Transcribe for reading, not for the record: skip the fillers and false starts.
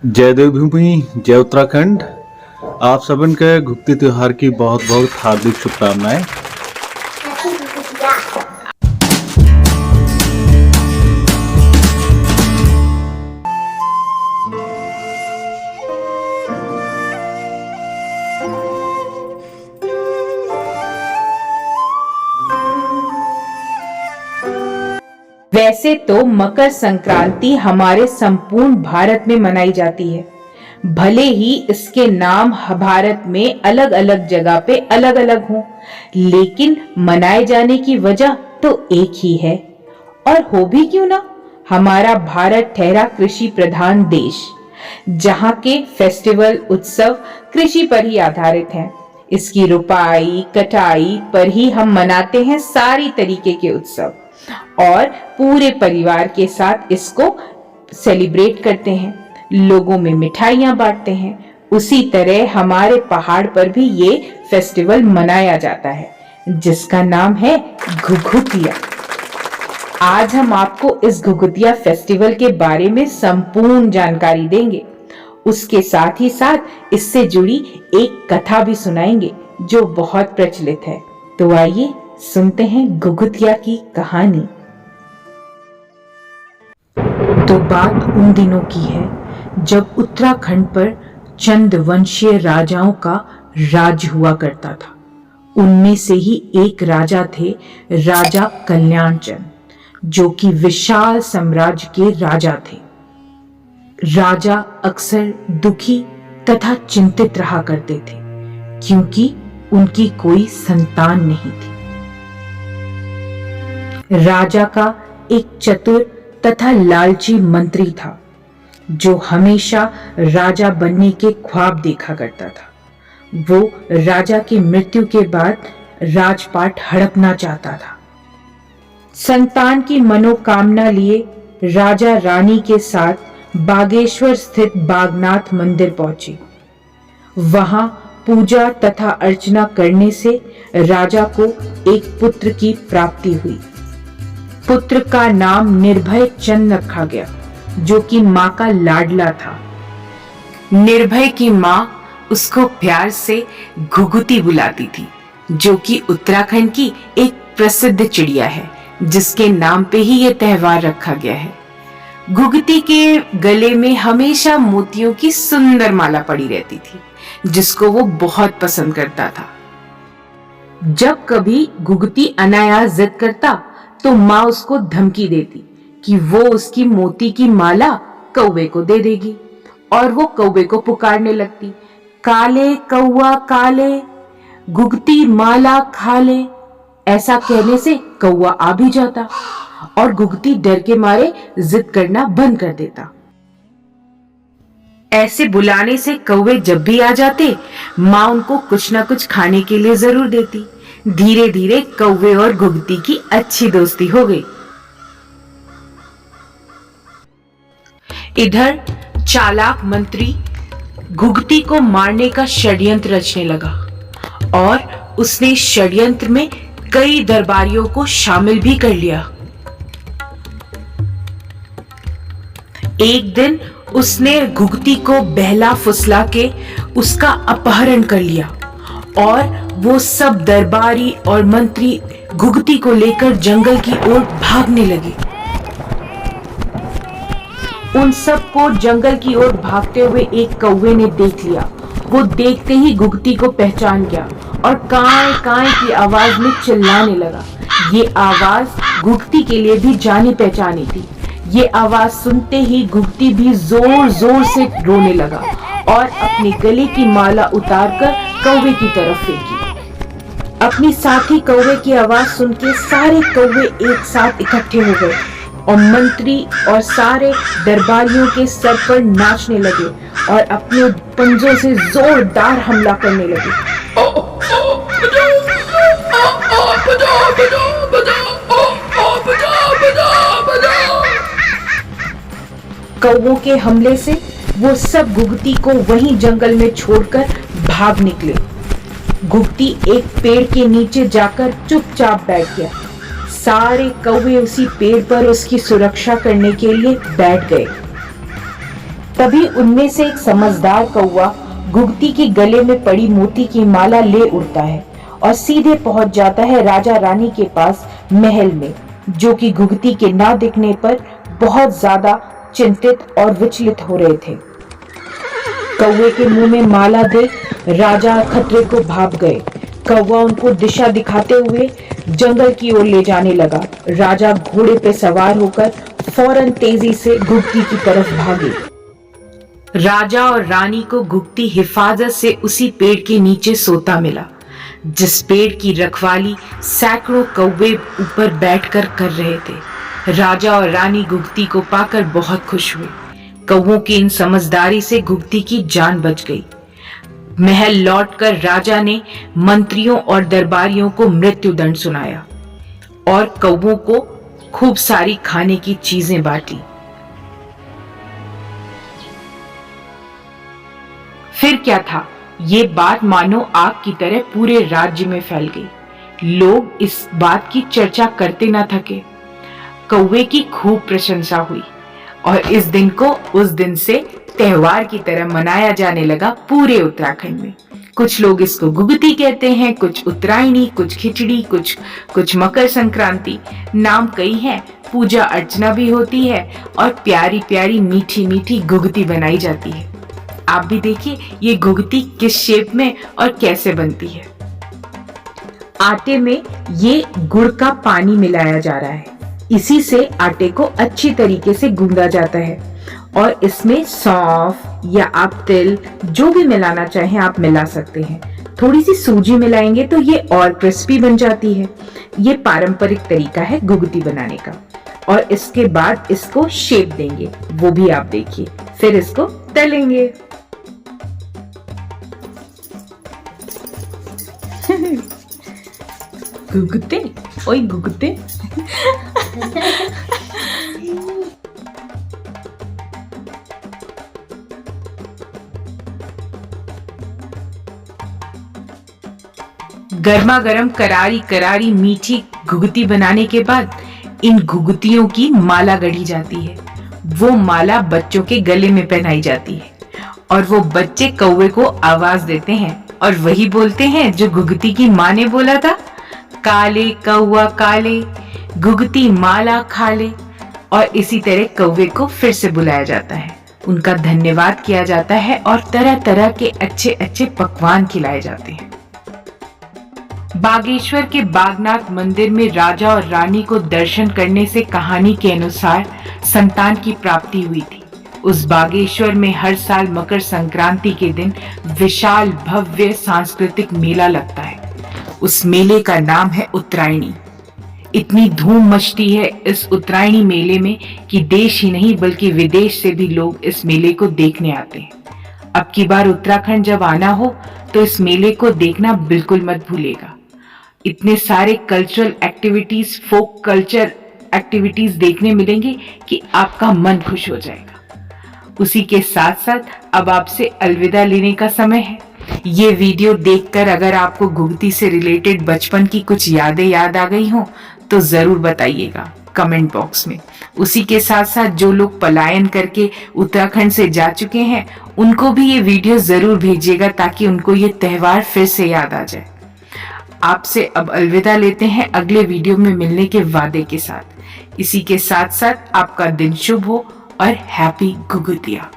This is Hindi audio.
जय देवभूमि, जय उत्तराखंड। आप सबन के गुप्ती त्योहार की बहुत बहुत हार्दिक शुभकामनाएं। वैसे तो मकर संक्रांति हमारे संपूर्ण भारत में मनाई जाती है। भले ही इसके नाम भारत में अलग अलग जगह पे अलग अलग हों, लेकिन मनाए जाने की वजह तो एक ही है। और हो भी क्यों ना, हमारा भारत ठहरा कृषि प्रधान देश, जहाँ के फेस्टिवल उत्सव कृषि पर ही आधारित हैं। इसकी रुपाई कटाई पर ही हम मनाते हैं सारी तरीके के उत्सव और पूरे परिवार के साथ इसको सेलिब्रेट करते हैं, लोगों में मिठाइयां बांटते हैं। उसी तरह हमारे पहाड़ पर भी ये फेस्टिवल मनाया जाता है, जिसका नाम है घुघुतिया। आज हम आपको इस घुघुतिया फेस्टिवल के बारे में संपूर्ण जानकारी देंगे। उसके साथ ही साथ इससे जुड़ी एक कथा भी सुनाएंगे जो बहुत प्रचलित है। तो आइए सुनते हैं घुघुतिया की कहानी। तो बात उन दिनों की है जब उत्तराखंड पर चंद वंशीय राजाओं का राज हुआ करता था। उनमें से ही एक राजा थे, राजा कल्याणचंद, जो कि विशाल साम्राज्य के राजा थे। राजा अक्सर दुखी तथा चिंतित रहा करते थे, क्योंकि उनकी कोई संतान नहीं थी। राजा का एक चतुर तथा लालची मंत्री था, जो हमेशा राजा बनने के ख्वाब देखा करता था। वो राजा की मृत्यु के बाद राजपाट हड़पना चाहता था। संतान की मनोकामना लिए राजा रानी के साथ बागेश्वर स्थित बागनाथ मंदिर पहुंचे। वहां पूजा तथा अर्चना करने से राजा को एक पुत्र की प्राप्ति हुई। पुत्र का नाम निर्भय चंद रखा गया, जो कि मां का लाडला था। निर्भय की मां उसको प्यार से घुघुती बुलाती थी, जो कि उत्तराखंड की एक प्रसिद्ध चिड़िया है, जिसके नाम पे ही यह त्योहार रखा गया है। घुघुती के गले में हमेशा मोतियों की सुंदर माला पड़ी रहती थी, जिसको वो बहुत पसंद करता था। जब कभी घुघुती अनायास जिद करता तो माँ उसको धमकी देती कि वो उसकी मोती की माला कौवे को दे देगी, और वो कौवे को पुकारने लगती, काले कौवा काले, घुघुती माला खा ले। ऐसा कहने से कौवा आ भी जाता और घुघुती डर के मारे जिद करना बंद कर देता। ऐसे बुलाने से कौवे जब भी आ जाते, माँ उनको कुछ ना कुछ खाने के लिए जरूर देती। धीरे धीरे कौवे और घुघुती की अच्छी दोस्ती हो गई। इधर चालाक मंत्री घुघुती को मारने का षड्यंत्र रचने लगा, और उसने षड्यंत्र में कई दरबारियों को शामिल भी कर लिया। एक दिन उसने घुघुती को बहला फुसला के उसका अपहरण कर लिया, और वो सब दरबारी और मंत्री घुघुती को लेकर जंगल की ओर भागने लगे। उन सब को जंगल की ओर भागते हुए एक कौवे ने देख लिया। वो देखते ही घुघुती को पहचान गया और काए काए की आवाज में चिल्लाने लगा। ये आवाज घुघुती के लिए भी जानी पहचानी थी। ये आवाज सुनते ही घुघुती भी जोर जोर से रोने लगा और अपने गले की माला उतारकर कौवे की तरफ फेंकी। अपनी साथी कौवे की आवाज सुन के सारे कौवे एक साथ इकट्ठे हो गए और मंत्री और सारे दरबारियों के सर पर नाचने लगे और अपने पंजों से जोरदार हमला करने लगे। कौवों के हमले से वो सब घुघुती को वहीं जंगल में छोड़कर भाग निकले। घुघुती एक पेड़ के नीचे जाकर चुपचाप बैठ गया। सारे कौवे उसी पेड़ पर उसकी सुरक्षा करने के लिए बैठ गए। तभी उनमें से एक समझदार कौवा घुघती के गले में पड़ी मोती की माला ले उड़ता है और सीधे पहुंच जाता है राजा रानी के पास महल में, जो कि घुघती के ना दिखने पर बहुत ज्यादा चिंतित और विचलित हो रहे थे। कौवे के मुंह में माला देख राजा खतरे को भाप गए। कौवा उनको दिशा दिखाते हुए जंगल की ओर ले जाने लगा। राजा घोड़े पे सवार होकर फौरन तेजी से घुघती की तरफ भागे। राजा और रानी को घुघती हिफाजत से उसी पेड़ के नीचे सोता मिला, जिस पेड़ की रखवाली सैकड़ों कौवे ऊपर बैठकर कर रहे थे। राजा और रानी घुघती को पाकर बहुत खुश हुए। कौवों की इन समझदारी से घुघती की जान बच गई। महल लौटकर राजा ने मंत्रियों और दरबारियों को मृत्युदंड सुनाया और कौवों को खूब सारी खाने की चीजें बांटी। फिर क्या था, ये बात मानो आग की तरह पूरे राज्य में फैल गई। लोग इस बात की चर्चा करते न थके। कौवे की खूब प्रशंसा हुई और इस दिन को उस दिन से त्योहार की तरह मनाया जाने लगा पूरे उत्तराखंड में। कुछ लोग इसको घुघती कहते हैं, कुछ उत्तरायणी, कुछ खिचड़ी, कुछ मकर संक्रांति। नाम कई हैं। पूजा अर्चना भी होती है और प्यारी प्यारी मीठी मीठी घुघती बनाई जाती है। आप भी देखिए ये घुघती किस शेप में और कैसे बनती है। आटे में ये गुड़ का पानी मिलाया जा रहा है। इसी से आटे को अच्छी तरीके से गूंदा जाता है और इसमें सौंफ या आप तिल जो भी मिलाना चाहें आप मिला सकते हैं। थोड़ी सी सूजी मिलाएंगे तो ये और क्रिस्पी बन जाती है। ये पारंपरिक तरीका है घुघती बनाने का। और इसके बाद इसको शेप देंगे, वो भी आप देखिए। फिर इसको तलेंगे। घुघते, ओए घुघते। गर्मा गर्म करारी करारी मीठी घुघती बनाने के बाद इन घुघतियों की माला गढ़ी जाती है। वो माला बच्चों के गले में पहनाई जाती है और वो बच्चे कौवे को आवाज देते हैं और वही बोलते हैं जो घुघती की माँ ने बोला था, काले कौवा काले घुघती माला खा ले। और इसी तरह कौवे को फिर से बुलाया जाता है, उनका धन्यवाद किया जाता है और तरह तरह के अच्छे अच्छे पकवान खिलाए जाते हैं। बागेश्वर के बागनाथ मंदिर में राजा और रानी को दर्शन करने से कहानी के अनुसार संतान की प्राप्ति हुई थी। उस बागेश्वर में हर साल मकर संक्रांति के दिन विशाल भव्य सांस्कृतिक मेला लगता है। उस मेले का नाम है उत्तरायणी। इतनी धूम मचती है इस उत्तरायणी मेले में कि देश ही नहीं बल्कि विदेश से भी लोग इस मेले को देखने आते हैं। अब की बार उत्तराखंड जब आना हो तो इस मेले को देखना बिल्कुल मत भूलिएगा। इतने सारे cultural activities, folk culture activities देखने मिलेंगे कि आपका मन खुश हो जाएगा। उसी के साथ साथ अब आपसे अलविदा लेने का समय है। ये वीडियो देखकर अगर आपको घुघती से रिलेटेड बचपन की कुछ यादें याद आ गई हो तो जरूर बताइएगा कमेंट बॉक्स में। उसी के साथ साथ जो लोग पलायन करके उत्तराखंड से जा चुके हैं उनको भी ये वीडियो जरूर भेजिएगा ताकि उनको ये त्योहार फिर से याद आ जाए। आपसे अब अलविदा लेते हैं अगले वीडियो में मिलने के वादे के साथ। इसी के साथ साथ आपका दिन शुभ हो और हैप्पी घुघतिया।